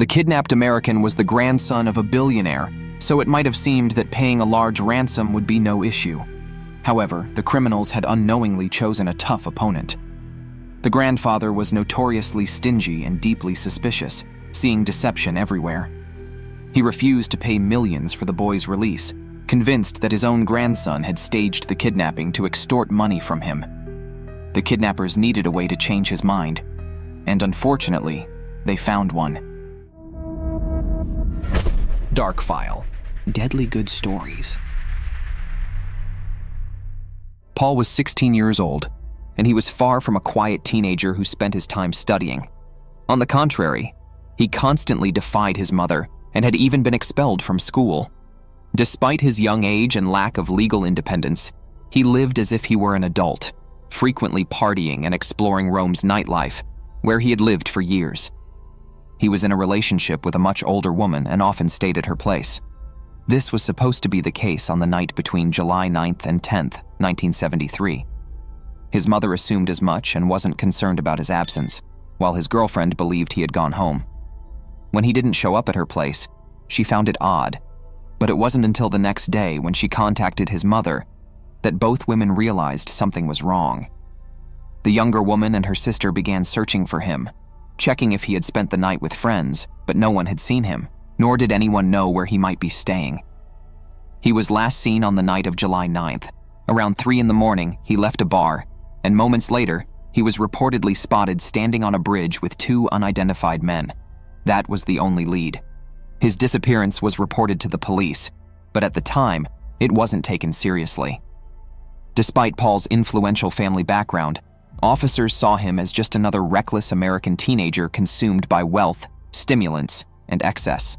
The kidnapped American was the grandson of a billionaire, so it might have seemed that paying a large ransom would be no issue. However, the criminals had unknowingly chosen a tough opponent. The grandfather was notoriously stingy and deeply suspicious, seeing deception everywhere. He refused to pay millions for the boy's release, convinced that his own grandson had staged the kidnapping to extort money from him. The kidnappers needed a way to change his mind, and unfortunately, they found one. Dark File. Deadly Good Stories. Paul was 16 years old, and he was far from a quiet teenager who spent his time studying. On the contrary, he constantly defied his mother and had even been expelled from school. Despite his young age and lack of legal independence, he lived as if he were an adult, frequently partying and exploring Rome's nightlife, where he had lived for years. He was in a relationship with a much older woman and often stayed at her place. This was supposed to be the case on the night between July 9th and 10th, 1973. His mother assumed as much and wasn't concerned about his absence, while his girlfriend believed he had gone home. When he didn't show up at her place, she found it odd, but it wasn't until the next day when she contacted his mother that both women realized something was wrong. The younger woman and her sister began searching for him, checking if he had spent the night with friends, but no one had seen him, nor did anyone know where he might be staying. He was last seen on the night of July 9th. Around 3 in the morning, he left a bar, and moments later, he was reportedly spotted standing on a bridge with 2 unidentified men. That was the only lead. His disappearance was reported to the police, but at the time, it wasn't taken seriously. Despite Paul's influential family background, officers saw him as just another reckless American teenager consumed by wealth, stimulants, and excess.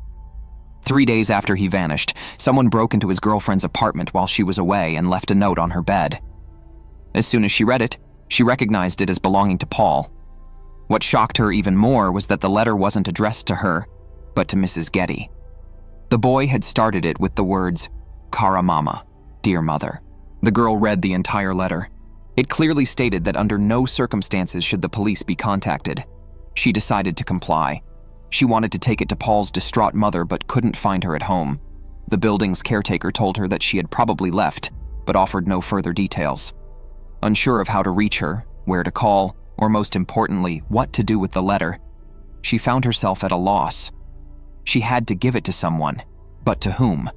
3 days after he vanished, someone broke into his girlfriend's apartment while she was away and left a note on her bed. As soon as she read it, she recognized it as belonging to Paul. What shocked her even more was that the letter wasn't addressed to her, but to Mrs. Getty. The boy had started it with the words, "Cara Mama, Dear Mother." The girl read the entire letter. It clearly stated that under no circumstances should the police be contacted. She decided to comply. She wanted to take it to Paul's distraught mother but couldn't find her at home. The building's caretaker told her that she had probably left, but offered no further details. Unsure of how to reach her, where to call, or most importantly, what to do with the letter, she found herself at a loss. She had to give it to someone, but to whom?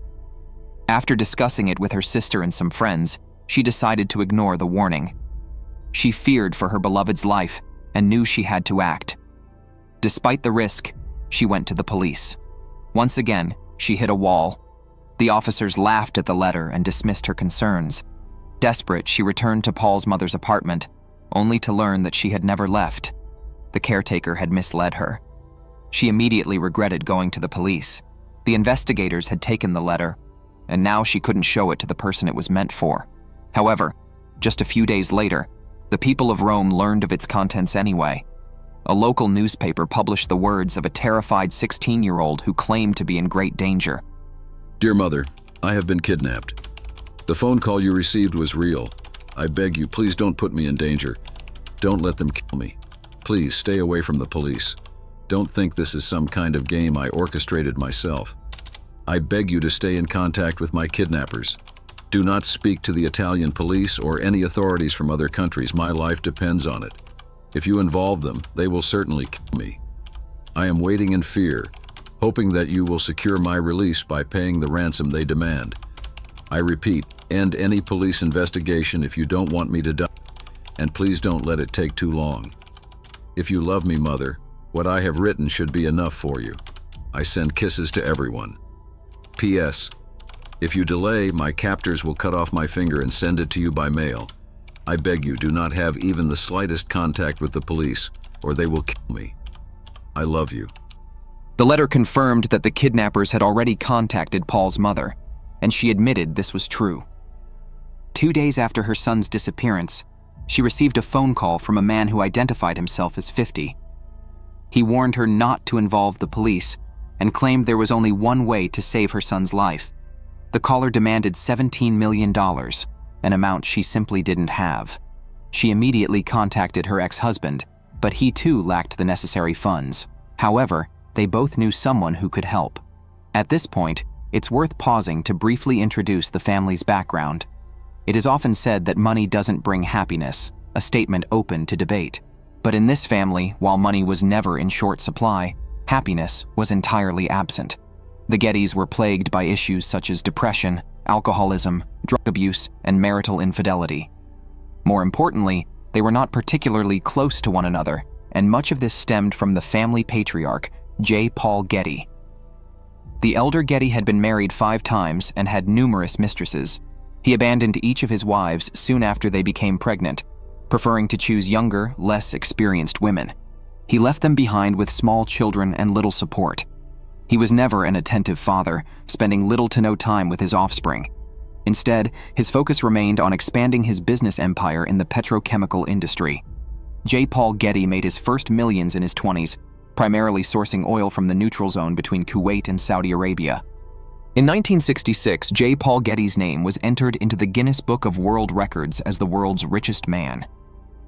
After discussing it with her sister and some friends, she decided to ignore the warning. She feared for her beloved's life and knew she had to act. Despite the risk, she went to the police. Once again, she hit a wall. The officers laughed at the letter and dismissed her concerns. Desperate, she returned to Paul's mother's apartment, only to learn that she had never left. The caretaker had misled her. She immediately regretted going to the police. The investigators had taken the letter, and now she couldn't show it to the person it was meant for. However, just a few days later, the people of Rome learned of its contents anyway. A local newspaper published the words of a terrified 16-year-old who claimed to be in great danger. Dear Mother, I have been kidnapped. The phone call you received was real. I beg you, please don't put me in danger. Don't let them kill me. Please stay away from the police. Don't think this is some kind of game I orchestrated myself. I beg you to stay in contact with my kidnappers. Do not speak to the Italian police or any authorities from other countries. My life depends on it. If you involve them, they will certainly kill me. I am waiting in fear, hoping that you will secure my release by paying the ransom they demand. I repeat, end any police investigation if you don't want me to die, and please don't let it take too long. If you love me, Mother, what I have written should be enough for you. I send kisses to everyone. P.S. If you delay, my captors will cut off my finger and send it to you by mail. I beg you, do not have even the slightest contact with the police, or they will kill me. I love you. The letter confirmed that the kidnappers had already contacted Paul's mother, and she admitted this was true. 2 days after her son's disappearance, she received a phone call from a man who identified himself as 50. He warned her not to involve the police and claimed there was only one way to save her son's life. The caller demanded $17 million, an amount she simply didn't have. She immediately contacted her ex-husband, but he too lacked the necessary funds. However, they both knew someone who could help. At this point, it's worth pausing to briefly introduce the family's background. It is often said that money doesn't bring happiness, a statement open to debate. But in this family, while money was never in short supply, happiness was entirely absent. The Gettys were plagued by issues such as depression, alcoholism, drug abuse, and marital infidelity. More importantly, they were not particularly close to one another, and much of this stemmed from the family patriarch, J. Paul Getty. The elder Getty had been married 5 times and had numerous mistresses. He abandoned each of his wives soon after they became pregnant, preferring to choose younger, less experienced women. He left them behind with small children and little support. He was never an attentive father, spending little to no time with his offspring. Instead, his focus remained on expanding his business empire in the petrochemical industry. J. Paul Getty made his first millions in his 20s, primarily sourcing oil from the neutral zone between Kuwait and Saudi Arabia. In 1966, J. Paul Getty's name was entered into the Guinness Book of World Records as the world's richest man.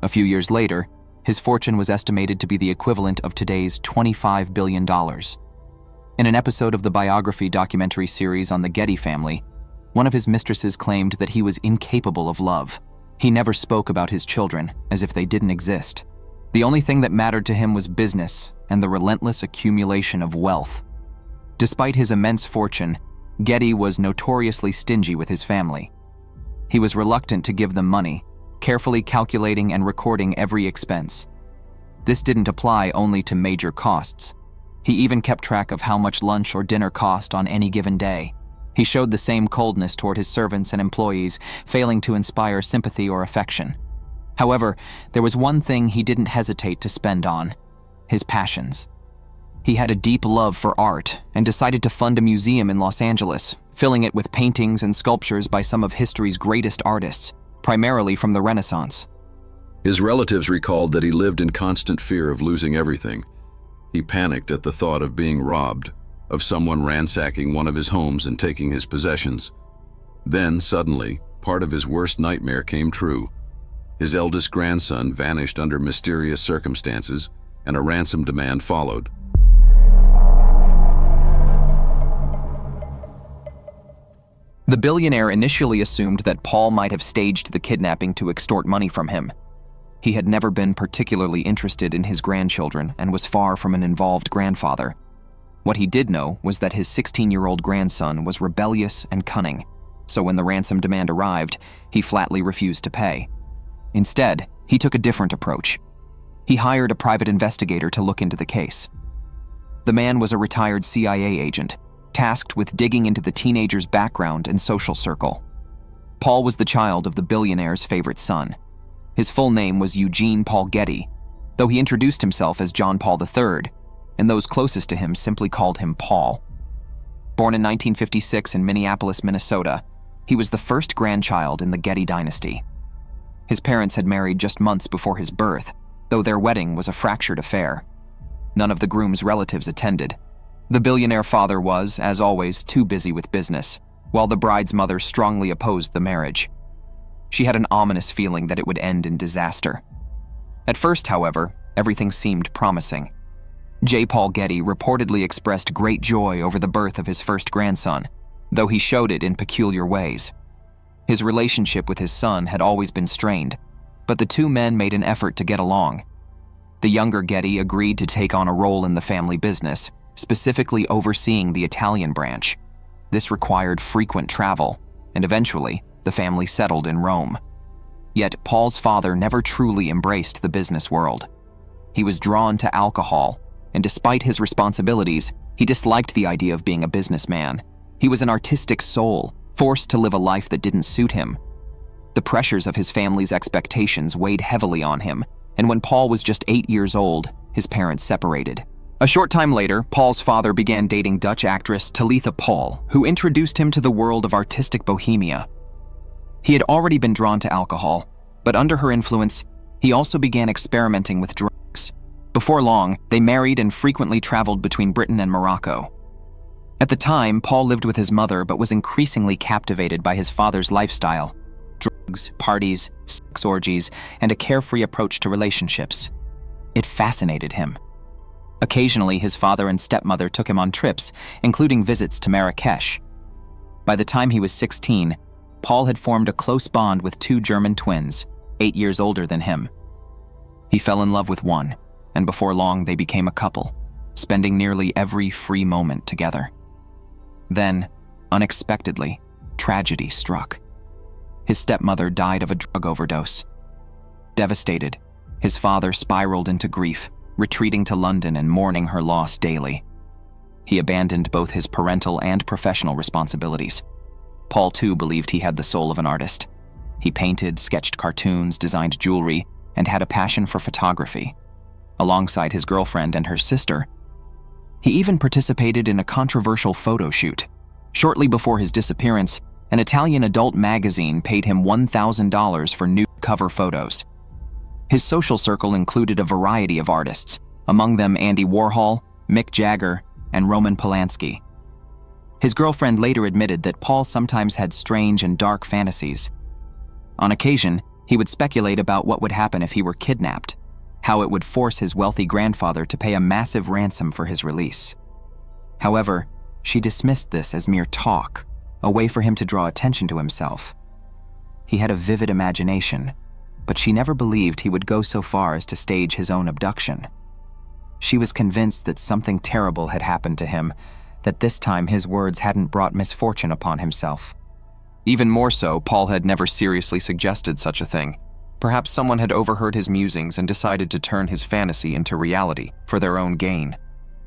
A few years later, his fortune was estimated to be the equivalent of today's $25 billion. In an episode of the biography documentary series on the Getty family, one of his mistresses claimed that he was incapable of love. He never spoke about his children, as if they didn't exist. The only thing that mattered to him was business and the relentless accumulation of wealth. Despite his immense fortune, Getty was notoriously stingy with his family. He was reluctant to give them money, carefully calculating and recording every expense. This didn't apply only to major costs. He even kept track of how much lunch or dinner cost on any given day. He showed the same coldness toward his servants and employees, failing to inspire sympathy or affection. However, there was one thing he didn't hesitate to spend on: his passions. He had a deep love for art and decided to fund a museum in Los Angeles, filling it with paintings and sculptures by some of history's greatest artists, primarily from the Renaissance. His relatives recalled that he lived in constant fear of losing everything. He panicked at the thought of being robbed, of someone ransacking one of his homes and taking his possessions. Then, suddenly, part of his worst nightmare came true. His eldest grandson vanished under mysterious circumstances, and a ransom demand followed. The billionaire initially assumed that Paul might have staged the kidnapping to extort money from him. He had never been particularly interested in his grandchildren and was far from an involved grandfather. What he did know was that his 16-year-old grandson was rebellious and cunning, so when the ransom demand arrived, he flatly refused to pay. Instead, he took a different approach. He hired a private investigator to look into the case. The man was a retired CIA agent, tasked with digging into the teenager's background and social circle. Paul was the child of the billionaire's favorite son. His full name was Eugene Paul Getty, though he introduced himself as John Paul III, and those closest to him simply called him Paul. Born in 1956 in Minneapolis, Minnesota, he was the first grandchild in the Getty dynasty. His parents had married just months before his birth, though their wedding was a fractured affair. None of the groom's relatives attended. The billionaire father was, as always, too busy with business, while the bride's mother strongly opposed the marriage. She had an ominous feeling that it would end in disaster. At first, however, everything seemed promising. J. Paul Getty reportedly expressed great joy over the birth of his first grandson, though he showed it in peculiar ways. His relationship with his son had always been strained, but the two men made an effort to get along. The younger Getty agreed to take on a role in the family business, specifically overseeing the Italian branch. This required frequent travel, and eventually, the family settled in Rome. Yet Paul's father never truly embraced the business world. He was drawn to alcohol, and despite his responsibilities, he disliked the idea of being a businessman. He was an artistic soul, forced to live a life that didn't suit him. The pressures of his family's expectations weighed heavily on him, and when Paul was just 8 years old, his parents separated. A short time later, Paul's father began dating Dutch actress Talitha Paul, who introduced him to the world of artistic bohemia. He had already been drawn to alcohol, but under her influence, he also began experimenting with drugs. Before long, they married and frequently traveled between Britain and Morocco. At the time, Paul lived with his mother but was increasingly captivated by his father's lifestyle: drugs, parties, sex orgies, and a carefree approach to relationships. It fascinated him. Occasionally, his father and stepmother took him on trips, including visits to Marrakesh. By the time he was 16, Paul had formed a close bond with two German twins, 8 years older than him. He fell in love with one, and before long they became a couple, spending nearly every free moment together. Then, unexpectedly, tragedy struck. His stepmother died of a drug overdose. Devastated, his father spiraled into grief, retreating to London and mourning her loss daily. He abandoned both his parental and professional responsibilities. Paul, too, believed he had the soul of an artist. He painted, sketched cartoons, designed jewelry, and had a passion for photography. Alongside his girlfriend and her sister, he even participated in a controversial photo shoot. Shortly before his disappearance, an Italian adult magazine paid him $1,000 for nude cover photos. His social circle included a variety of artists, among them Andy Warhol, Mick Jagger, and Roman Polanski. His girlfriend later admitted that Paul sometimes had strange and dark fantasies. On occasion, he would speculate about what would happen if he were kidnapped, how it would force his wealthy grandfather to pay a massive ransom for his release. However, she dismissed this as mere talk, a way for him to draw attention to himself. He had a vivid imagination, but she never believed he would go so far as to stage his own abduction. She was convinced that something terrible had happened to him, that this time his words hadn't brought misfortune upon himself. Even more so, Paul had never seriously suggested such a thing. Perhaps someone had overheard his musings and decided to turn his fantasy into reality for their own gain.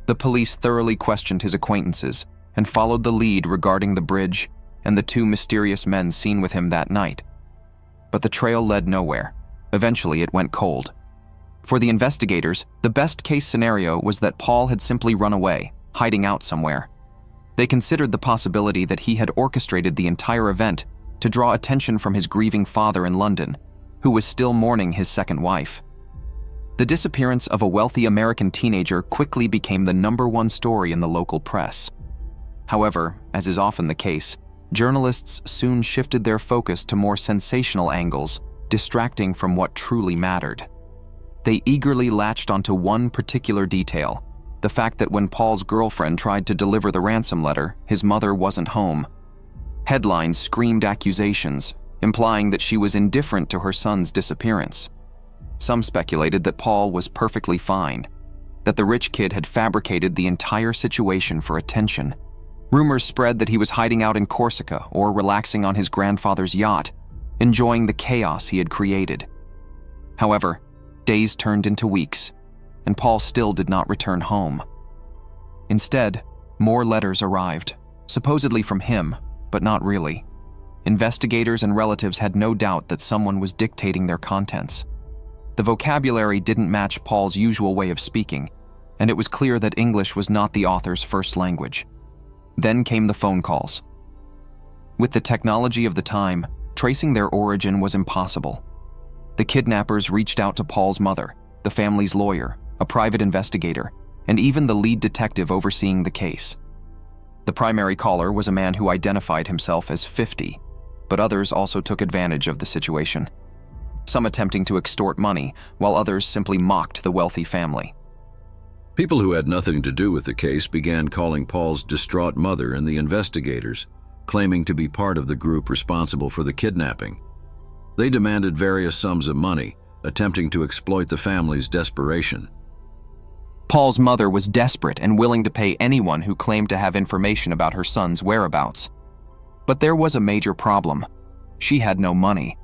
The police thoroughly questioned his acquaintances and followed the lead regarding the bridge and the two mysterious men seen with him that night. But the trail led nowhere. Eventually, it went cold. For the investigators, the best-case scenario was that Paul had simply run away, hiding out somewhere. They considered the possibility that he had orchestrated the entire event to draw attention from his grieving father in London, who was still mourning his second wife. The disappearance of a wealthy American teenager quickly became the #1 story in the local press. However, as is often the case, journalists soon shifted their focus to more sensational angles, distracting from what truly mattered. They eagerly latched onto one particular detail, the fact that when Paul's girlfriend tried to deliver the ransom letter, his mother wasn't home. Headlines screamed accusations, implying that she was indifferent to her son's disappearance. Some speculated that Paul was perfectly fine, that the rich kid had fabricated the entire situation for attention. Rumors spread that he was hiding out in Corsica or relaxing on his grandfather's yacht, enjoying the chaos he had created. However, days turned into weeks, and Paul still did not return home. Instead, more letters arrived, supposedly from him, but not really. Investigators and relatives had no doubt that someone was dictating their contents. The vocabulary didn't match Paul's usual way of speaking, and it was clear that English was not the author's first language. Then came the phone calls. With the technology of the time, tracing their origin was impossible. The kidnappers reached out to Paul's mother, the family's lawyer, a private investigator, and even the lead detective overseeing the case. The primary caller was a man who identified himself as 50, but others also took advantage of the situation, some attempting to extort money, while others simply mocked the wealthy family. People who had nothing to do with the case began calling Paul's distraught mother and the investigators, claiming to be part of the group responsible for the kidnapping. They demanded various sums of money, attempting to exploit the family's desperation. Paul's mother was desperate and willing to pay anyone who claimed to have information about her son's whereabouts. But there was a major problem. She had no money.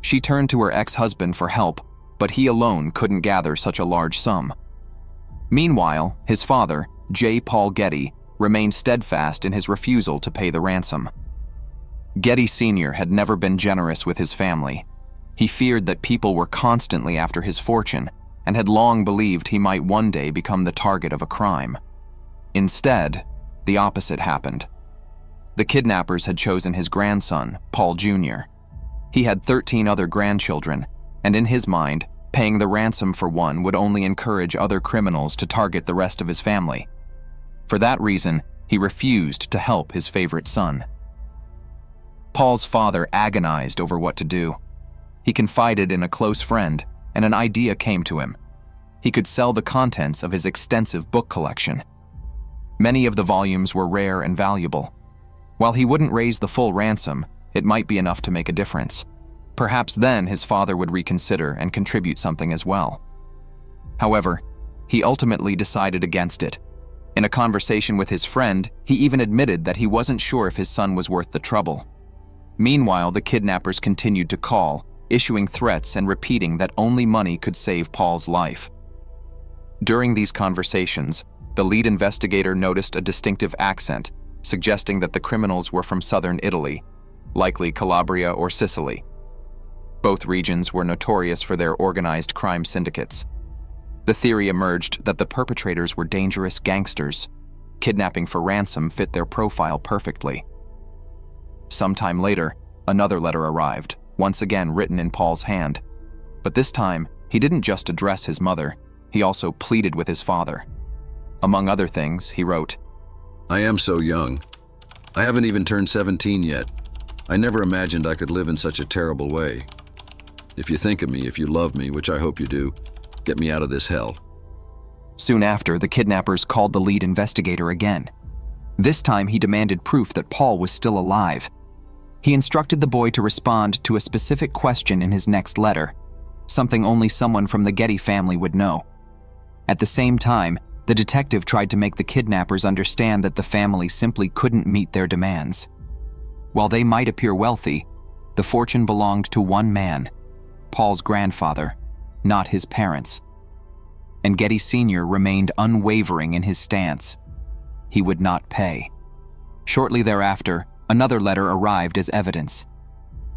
She turned to her ex-husband for help, but he alone couldn't gather such a large sum. Meanwhile, his father, John Paul Getty, remained steadfast in his refusal to pay the ransom. Getty Sr. had never been generous with his family. He feared that people were constantly after his fortune and had long believed he might one day become the target of a crime. Instead, the opposite happened. The kidnappers had chosen his grandson, Paul Jr. He had 13 other grandchildren, and in his mind, paying the ransom for one would only encourage other criminals to target the rest of his family. For that reason, he refused to help his favorite son. Paul's father agonized over what to do. He confided in a close friend, and an idea came to him. he could sell the contents of his extensive book collection. Many of the volumes were rare and valuable. While he wouldn't raise the full ransom, it might be enough to make a difference. Perhaps then his father would reconsider and contribute something as well. However, he ultimately decided against it. In a conversation with his friend, he even admitted that he wasn't sure if his son was worth the trouble. Meanwhile, the kidnappers continued to call, issuing threats and repeating that only money could save Paul's life. During these conversations, the lead investigator noticed a distinctive accent, suggesting that the criminals were from southern Italy, likely Calabria or Sicily. Both regions were notorious for their organized crime syndicates. The theory emerged that the perpetrators were dangerous gangsters. Kidnapping for ransom fit their profile perfectly. Sometime later, another letter arrived, once again written in Paul's hand. But this time, he didn't just address his mother, he also pleaded with his father. Among other things, he wrote, I am so young. I haven't even turned 17 yet. I never imagined I could live in such a terrible way. If you think of me, if you love me, which I hope you do, get me out of this hell. Soon after, the kidnappers called the lead investigator again. This time, he demanded proof that Paul was still alive. He instructed the boy to respond to a specific question in his next letter, something only someone from the Getty family would know. At the same time, the detective tried to make the kidnappers understand that the family simply couldn't meet their demands. While they might appear wealthy, the fortune belonged to one man, Paul's grandfather, not his parents. And Getty Sr. remained unwavering in his stance. He would not pay. Shortly thereafter, another letter arrived as evidence.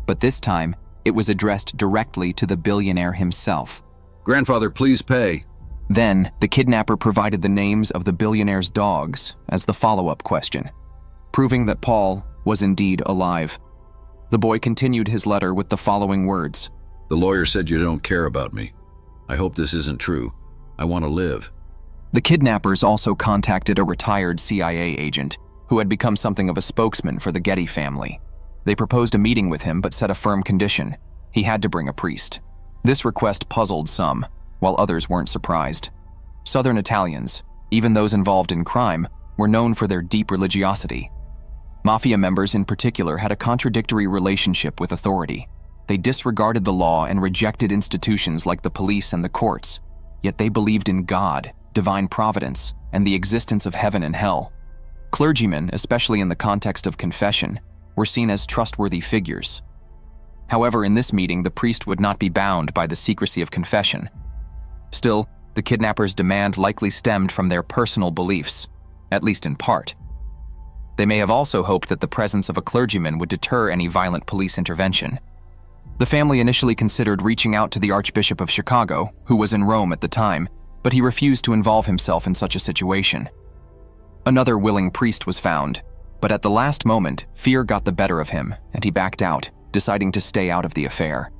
But this time, it was addressed directly to the billionaire himself. Grandfather, please pay. Then, the kidnapper provided the names of the billionaire's dogs as the follow-up question, proving that Paul was indeed alive. The boy continued his letter with the following words. The lawyer said you don't care about me. I hope this isn't true. I want to live. The kidnappers also contacted a retired CIA agent who had become something of a spokesman for the Getty family. They proposed a meeting with him but set a firm condition. He had to bring a priest. This request puzzled some, while others weren't surprised. Southern Italians, even those involved in crime, were known for their deep religiosity. Mafia members in particular had a contradictory relationship with authority. They disregarded the law and rejected institutions like the police and the courts, yet they believed in God, divine providence, and the existence of heaven and hell. Clergymen, especially in the context of confession, were seen as trustworthy figures. However, in this meeting, the priest would not be bound by the secrecy of confession. Still, the kidnappers' demand likely stemmed from their personal beliefs, at least in part. They may have also hoped that the presence of a clergyman would deter any violent police intervention. The family initially considered reaching out to the Archbishop of Chicago, who was in Rome at the time, but he refused to involve himself in such a situation. Another willing priest was found, but at the last moment, fear got the better of him, and he backed out, deciding to stay out of the affair.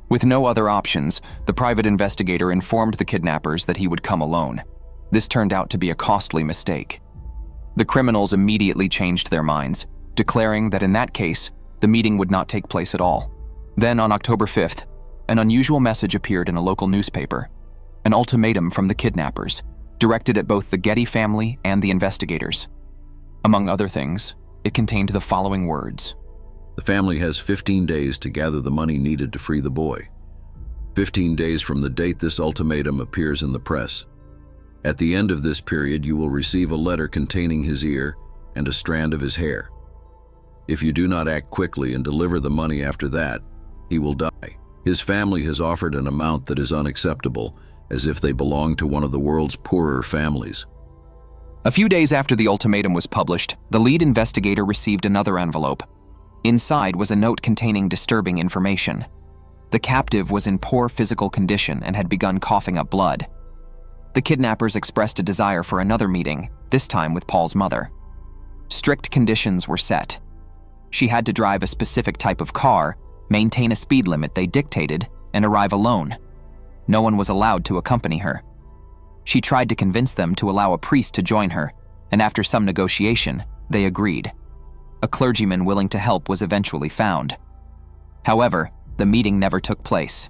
With no other options, the private investigator informed the kidnappers that he would come alone. This turned out to be a costly mistake. The criminals immediately changed their minds, declaring that in that case, the meeting would not take place at all. Then on October 5th, an unusual message appeared in a local newspaper, an ultimatum from the kidnappers, directed at both the Getty family and the investigators. Among other things, it contained the following words. The family has 15 days to gather the money needed to free the boy. 15 days from the date this ultimatum appears in the press. At the end of this period, you will receive a letter containing his ear and a strand of his hair. If you do not act quickly and deliver the money after that, he will die. His family has offered an amount that is unacceptable, as if they belong to one of the world's poorer families. A few days after the ultimatum was published, the lead investigator received another envelope. Inside was a note containing disturbing information. The captive was in poor physical condition and had begun coughing up blood. The kidnappers expressed a desire for another meeting, this time with Paul's mother. Strict conditions were set. She had to drive a specific type of car, maintain a speed limit they dictated, and arrive alone. No one was allowed to accompany her. She tried to convince them to allow a priest to join her, and after some negotiation, they agreed. A clergyman willing to help was eventually found. However, the meeting never took place.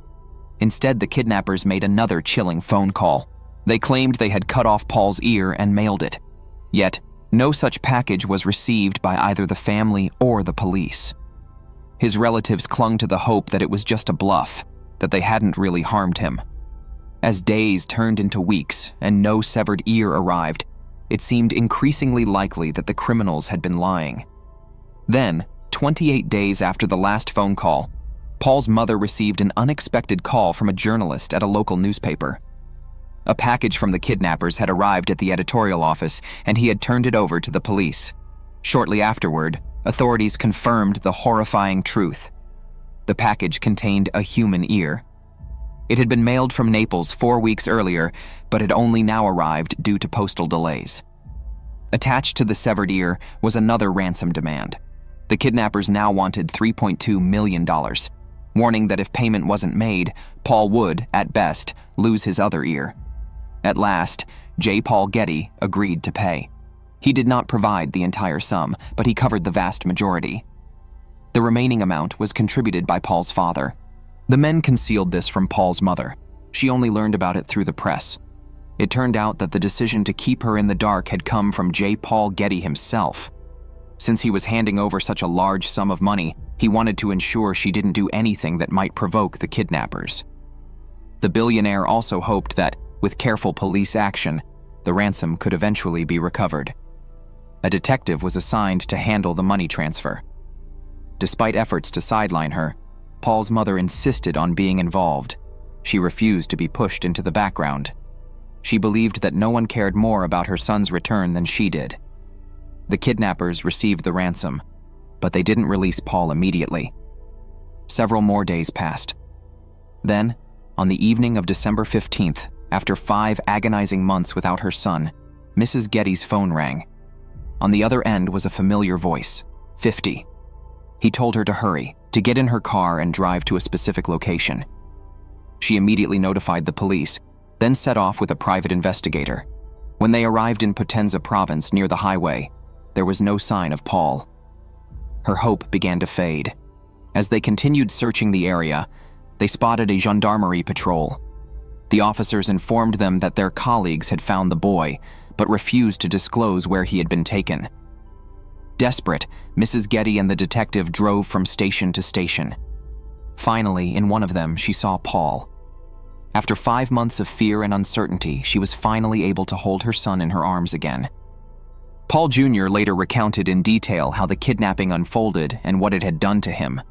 Instead, the kidnappers made another chilling phone call. They claimed they had cut off Paul's ear and mailed it. Yet, no such package was received by either the family or the police. His relatives clung to the hope that it was just a bluff, that they hadn't really harmed him. As days turned into weeks and no severed ear arrived, it seemed increasingly likely that the criminals had been lying. Then, 28 days after the last phone call, Paul's mother received an unexpected call from a journalist at a local newspaper. A package from the kidnappers had arrived at the editorial office, and he had turned it over to the police. Shortly afterward, authorities confirmed the horrifying truth. The package contained a human ear. It had been mailed from Naples 4 weeks earlier, but had only now arrived due to postal delays. Attached to the severed ear was another ransom demand. The kidnappers now wanted $3.2 million, warning that if payment wasn't made, Paul would, at best, lose his other ear. At last, J. Paul Getty agreed to pay. He did not provide the entire sum, but he covered the vast majority. The remaining amount was contributed by Paul's father. The men concealed this from Paul's mother. She only learned about it through the press. It turned out that the decision to keep her in the dark had come from J. Paul Getty himself. Since he was handing over such a large sum of money, he wanted to ensure she didn't do anything that might provoke the kidnappers. The billionaire also hoped that, with careful police action, the ransom could eventually be recovered. A detective was assigned to handle the money transfer. Despite efforts to sideline her, Paul's mother insisted on being involved. She refused to be pushed into the background. She believed that no one cared more about her son's return than she did. The kidnappers received the ransom, but they didn't release Paul immediately. Several more days passed. Then, on the evening of December 15th, after 5 agonizing months without her son, Mrs. Getty's phone rang. On the other end was a familiar voice, 50. He told her to hurry, to get in her car and drive to a specific location. She immediately notified the police, then set off with a private investigator. When they arrived in Potenza province near the highway, there was no sign of Paul. Her hope began to fade. As they continued searching the area, they spotted a gendarmerie patrol. The officers informed them that their colleagues had found the boy, but refused to disclose where he had been taken. Desperate, Mrs. Getty and the detective drove from station to station. Finally, in one of them, she saw Paul. After 5 months of fear and uncertainty, she was finally able to hold her son in her arms again. Paul Jr. later recounted in detail how the kidnapping unfolded and what it had done to him.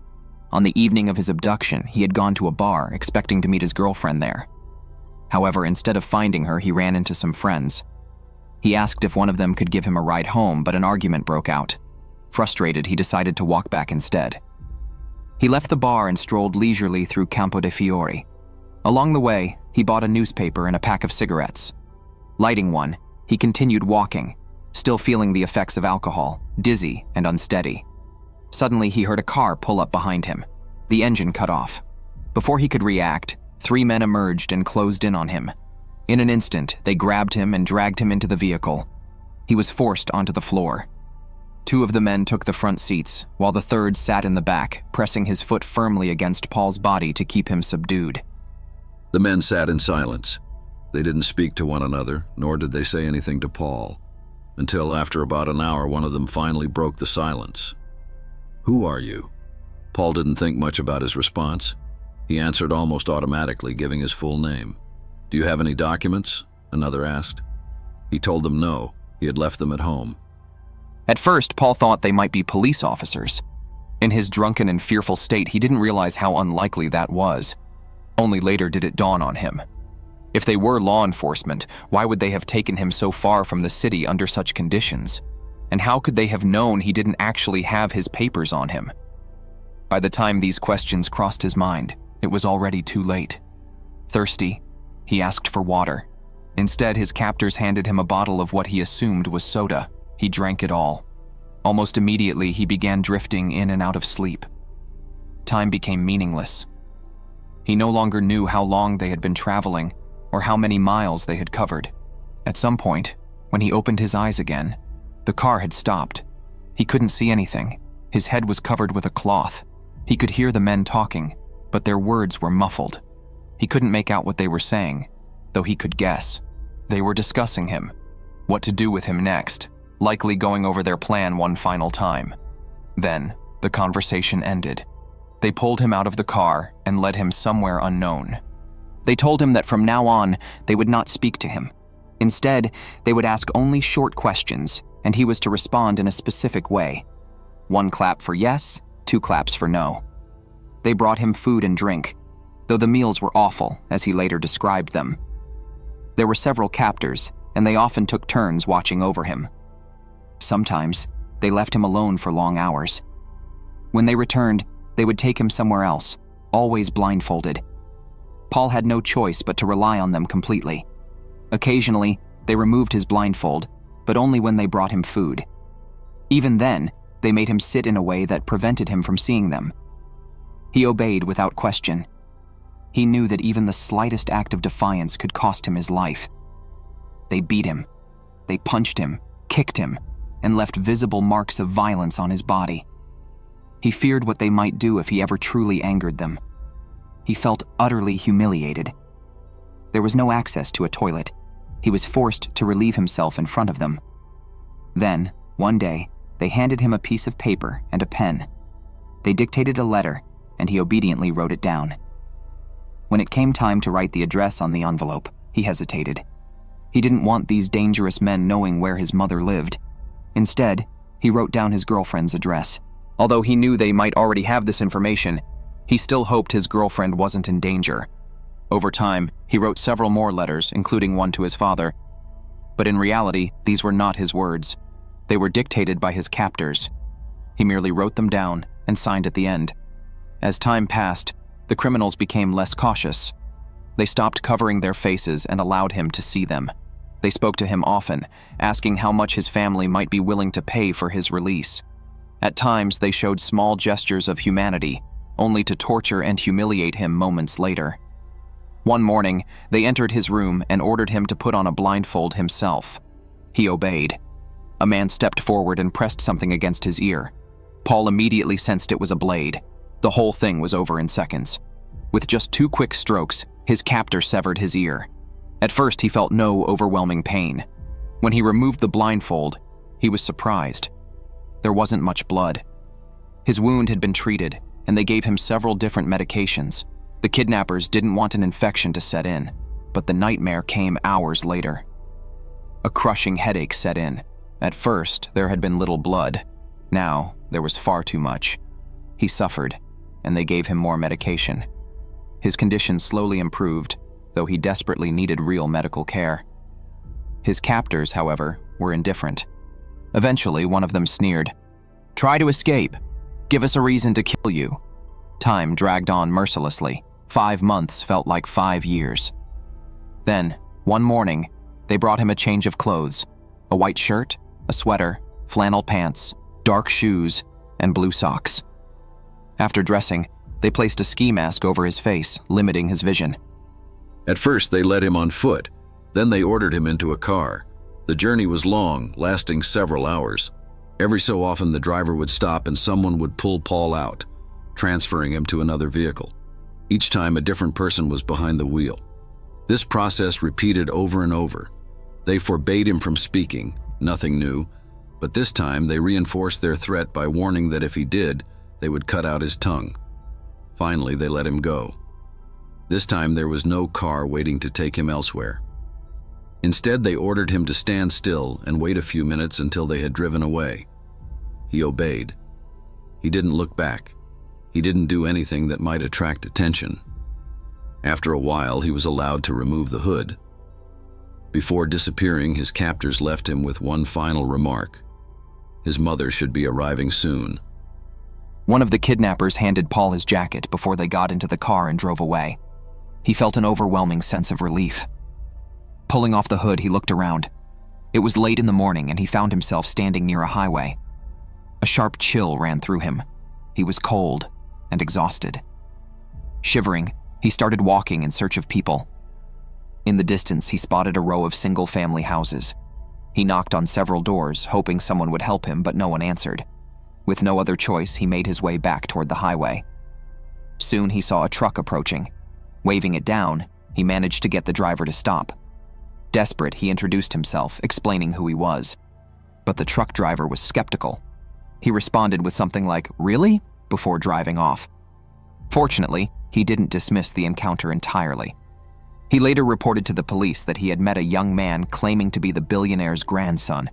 On the evening of his abduction, he had gone to a bar, expecting to meet his girlfriend there. However, instead of finding her, he ran into some friends. He asked if one of them could give him a ride home, but an argument broke out. Frustrated, he decided to walk back instead. He left the bar and strolled leisurely through Campo de Fiori. Along the way, he bought a newspaper and a pack of cigarettes. Lighting one, he continued walking, still feeling the effects of alcohol, dizzy and unsteady. Suddenly, he heard a car pull up behind him. The engine cut off. Before he could react, 3 men emerged and closed in on him. In an instant, they grabbed him and dragged him into the vehicle. He was forced onto the floor. 2 of the men took the front seats, while the third sat in the back, pressing his foot firmly against Paul's body to keep him subdued. The men sat in silence. They didn't speak to one another, nor did they say anything to Paul, until after about an hour, one of them finally broke the silence. "Who are you?" Paul didn't think much about his response. He answered almost automatically, giving his full name. "Do you have any documents?" another asked. He told them no, he had left them at home. At first, Paul thought they might be police officers. In his drunken and fearful state, he didn't realize how unlikely that was. Only later did it dawn on him. If they were law enforcement, why would they have taken him so far from the city under such conditions? And how could they have known he didn't actually have his papers on him? By the time these questions crossed his mind, it was already too late. Thirsty, he asked for water. Instead, his captors handed him a bottle of what he assumed was soda. He drank it all. Almost immediately, he began drifting in and out of sleep. Time became meaningless. He no longer knew how long they had been traveling or how many miles they had covered. At some point, when he opened his eyes again, the car had stopped. He couldn't see anything. His head was covered with a cloth. He could hear the men talking, but their words were muffled. He couldn't make out what they were saying, though he could guess. They were discussing him, what to do with him next, likely going over their plan one final time. Then, the conversation ended. They pulled him out of the car and led him somewhere unknown. They told him that from now on, they would not speak to him. Instead, they would ask only short questions, and he was to respond in a specific way. 1 clap for yes, 2 claps for no. They brought him food and drink, though the meals were awful, as he later described them. There were several captors, and they often took turns watching over him. Sometimes, they left him alone for long hours. When they returned, they would take him somewhere else, always blindfolded. Paul had no choice but to rely on them completely. Occasionally, they removed his blindfold, but only when they brought him food. Even then, they made him sit in a way that prevented him from seeing them. He obeyed without question. He knew that even the slightest act of defiance could cost him his life. They beat him. They punched him, kicked him, and left visible marks of violence on his body. He feared what they might do if he ever truly angered them. He felt utterly humiliated. There was no access to a toilet. He was forced to relieve himself in front of them. Then, one day, they handed him a piece of paper and a pen. They dictated a letter, and he obediently wrote it down. When it came time to write the address on the envelope, he hesitated. He didn't want these dangerous men knowing where his mother lived. Instead, he wrote down his girlfriend's address. Although he knew they might already have this information, he still hoped his girlfriend wasn't in danger. Over time, he wrote several more letters, including one to his father. But in reality, these were not his words. They were dictated by his captors. He merely wrote them down and signed at the end. As time passed, the criminals became less cautious. They stopped covering their faces and allowed him to see them. They spoke to him often, asking how much his family might be willing to pay for his release. At times, they showed small gestures of humanity, only to torture and humiliate him moments later. One morning, they entered his room and ordered him to put on a blindfold himself. He obeyed. A man stepped forward and pressed something against his ear. Paul immediately sensed it was a blade. The whole thing was over in seconds. With just 2 quick strokes, his captor severed his ear. At first, he felt no overwhelming pain. When he removed the blindfold, he was surprised. There wasn't much blood. His wound had been treated, and they gave him several different medications. The kidnappers didn't want an infection to set in, but the nightmare came hours later. A crushing headache set in. At first, there had been little blood. Now, there was far too much. He suffered, and they gave him more medication. His condition slowly improved, though he desperately needed real medical care. His captors, however, were indifferent. Eventually, one of them sneered, "Try to escape. Give us a reason to kill you." Time dragged on mercilessly. 5 months felt like 5 years. Then, one morning, they brought him a change of clothes: a white shirt, a sweater, flannel pants, dark shoes, and blue socks. After dressing, they placed a ski mask over his face, limiting his vision. At first, they led him on foot. Then they ordered him into a car. The journey was long, lasting several hours. Every so often, the driver would stop and someone would pull Paul out, transferring him to another vehicle. Each time, a different person was behind the wheel. This process repeated over and over. They forbade him from speaking, nothing new, but this time they reinforced their threat by warning that if he did, they would cut out his tongue. Finally, they let him go. This time, there was no car waiting to take him elsewhere. Instead, they ordered him to stand still and wait a few minutes until they had driven away. He obeyed. He didn't look back. He didn't do anything that might attract attention. After a while, he was allowed to remove the hood. Before disappearing, his captors left him with one final remark. His mother should be arriving soon. One of the kidnappers handed Paul his jacket before they got into the car and drove away. He felt an overwhelming sense of relief. Pulling off the hood, he looked around. It was late in the morning and he found himself standing near a highway. A sharp chill ran through him. He was cold and exhausted. Shivering, he started walking in search of people. In the distance, he spotted a row of single-family houses. He knocked on several doors, hoping someone would help him, but no one answered. With no other choice, he made his way back toward the highway. Soon he saw a truck approaching. Waving it down, he managed to get the driver to stop. Desperate, he introduced himself, explaining who he was. But the truck driver was skeptical. He responded with something like, "Really?" before driving off. Fortunately, he didn't dismiss the encounter entirely. He later reported to the police that he had met a young man claiming to be the billionaire's grandson.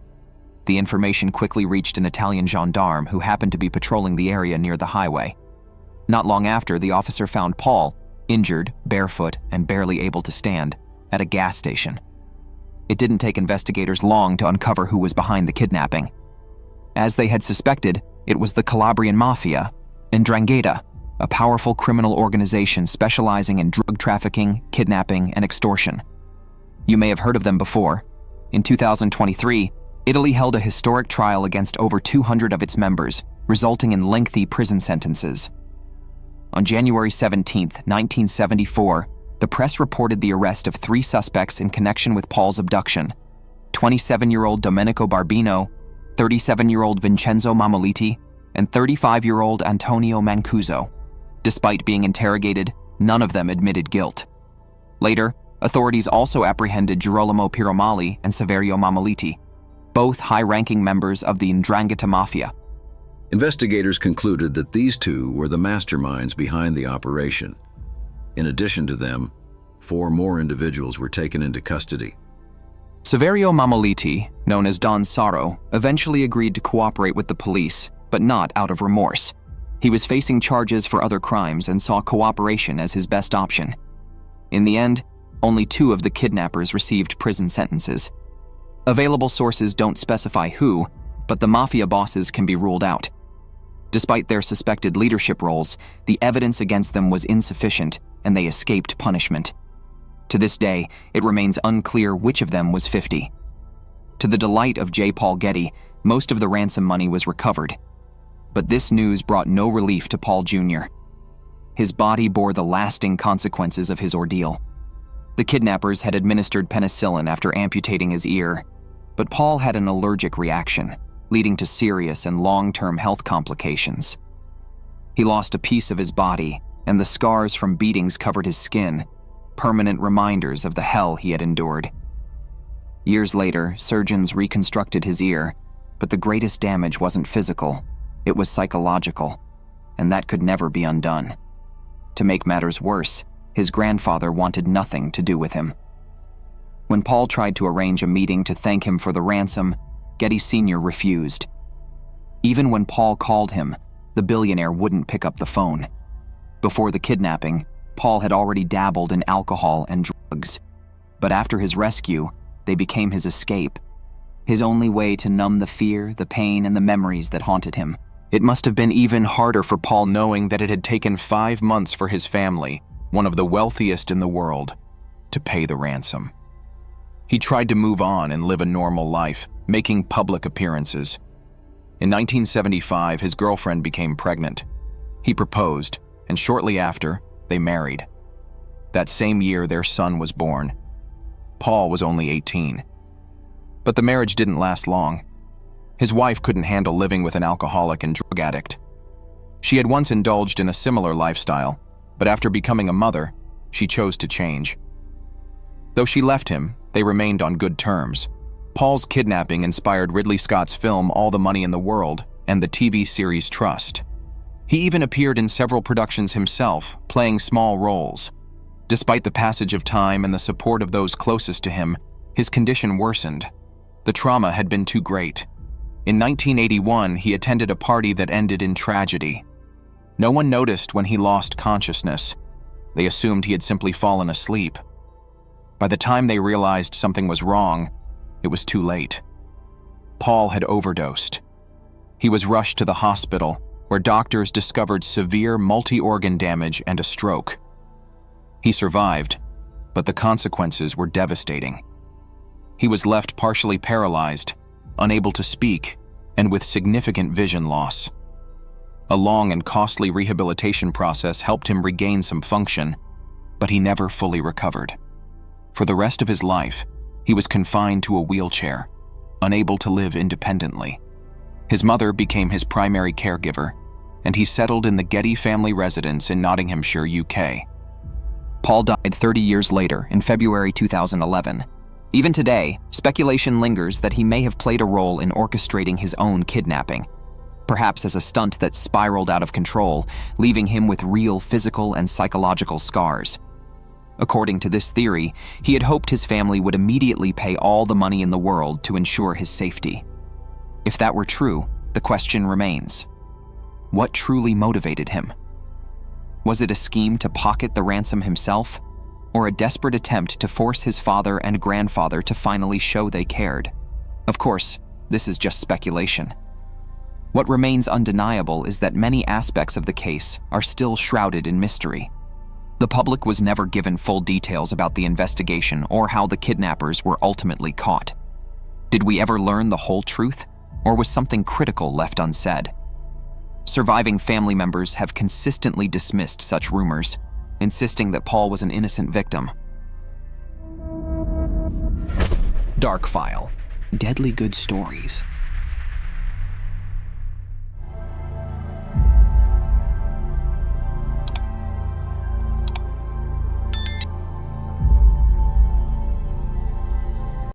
The information quickly reached an Italian gendarme who happened to be patrolling the area near the highway. Not long after, the officer found Paul, injured, barefoot, and barely able to stand, at a gas station. It didn't take investigators long to uncover who was behind the kidnapping. As they had suspected, it was the Calabrian Mafia, 'Ndrangheta, a powerful criminal organization specializing in drug trafficking, kidnapping, and extortion. You may have heard of them before. In 2023, Italy held a historic trial against over 200 of its members, resulting in lengthy prison sentences. On January 17, 1974, the press reported the arrest of 3 suspects in connection with Paul's abduction: 27-year-old Domenico Barbino, 37-year-old Vincenzo Mammoliti, and 35-year-old Antonio Mancuso. Despite being interrogated, none of them admitted guilt. Later, authorities also apprehended Girolamo Piromali and Saverio Mammoliti, both high-ranking members of the 'Ndrangheta Mafia. Investigators concluded that these two were the masterminds behind the operation. In addition to them, 4 more individuals were taken into custody. Saverio Mammoliti, known as Don Saro, eventually agreed to cooperate with the police, but not out of remorse. He was facing charges for other crimes and saw cooperation as his best option. In the end, only 2 of the kidnappers received prison sentences. Available sources don't specify who, but the mafia bosses can be ruled out. Despite their suspected leadership roles, the evidence against them was insufficient, and they escaped punishment. To this day, it remains unclear which of them was 50. To the delight of J. Paul Getty, most of the ransom money was recovered. But this news brought no relief to Paul Jr. His body bore the lasting consequences of his ordeal. The kidnappers had administered penicillin after amputating his ear, but Paul had an allergic reaction, leading to serious and long-term health complications. He lost a piece of his body, and the scars from beatings covered his skin, permanent reminders of the hell he had endured. Years later, surgeons reconstructed his ear, but the greatest damage wasn't physical, it was psychological, and that could never be undone. To make matters worse, his grandfather wanted nothing to do with him. When Paul tried to arrange a meeting to thank him for the ransom, Getty Sr. refused. Even when Paul called him, the billionaire wouldn't pick up the phone. Before the kidnapping, Paul had already dabbled in alcohol and drugs, but after his rescue, they became his escape, his only way to numb the fear, the pain, and the memories that haunted him. It must have been even harder for Paul knowing that it had taken 5 months for his family, one of the wealthiest in the world, to pay the ransom. He tried to move on and live a normal life, making public appearances. In 1975, his girlfriend became pregnant. He proposed, and shortly after, they married. That same year, their son was born. Paul was only 18. But the marriage didn't last long. His wife couldn't handle living with an alcoholic and drug addict. She had once indulged in a similar lifestyle, but after becoming a mother, she chose to change. Though she left him, they remained on good terms. Paul's kidnapping inspired Ridley Scott's film All the Money in the World and the TV series Trust. He even appeared in several productions himself, playing small roles. Despite the passage of time and the support of those closest to him, his condition worsened. The trauma had been too great. In 1981, he attended a party that ended in tragedy. No one noticed when he lost consciousness. They assumed he had simply fallen asleep. By the time they realized something was wrong, it was too late. Paul had overdosed. He was rushed to the hospital, where doctors discovered severe multi-organ damage and a stroke. He survived, but the consequences were devastating. He was left partially paralyzed, unable to speak, and with significant vision loss. A long and costly rehabilitation process helped him regain some function, but he never fully recovered. For the rest of his life, he was confined to a wheelchair, unable to live independently. His mother became his primary caregiver, and he settled in the Getty family residence in Nottinghamshire, UK. Paul died 30 years later, in February 2011. Even today, speculation lingers that he may have played a role in orchestrating his own kidnapping, perhaps as a stunt that spiraled out of control, leaving him with real physical and psychological scars. According to this theory, he had hoped his family would immediately pay all the money in the world to ensure his safety. If that were true, the question remains: what truly motivated him? Was it a scheme to pocket the ransom himself, or a desperate attempt to force his father and grandfather to finally show they cared? Of course, this is just speculation. What remains undeniable is that many aspects of the case are still shrouded in mystery. The public was never given full details about the investigation or how the kidnappers were ultimately caught. Did we ever learn the whole truth, or was something critical left unsaid? Surviving family members have consistently dismissed such rumors, insisting that Paul was an innocent victim. Dark File. Deadly good stories.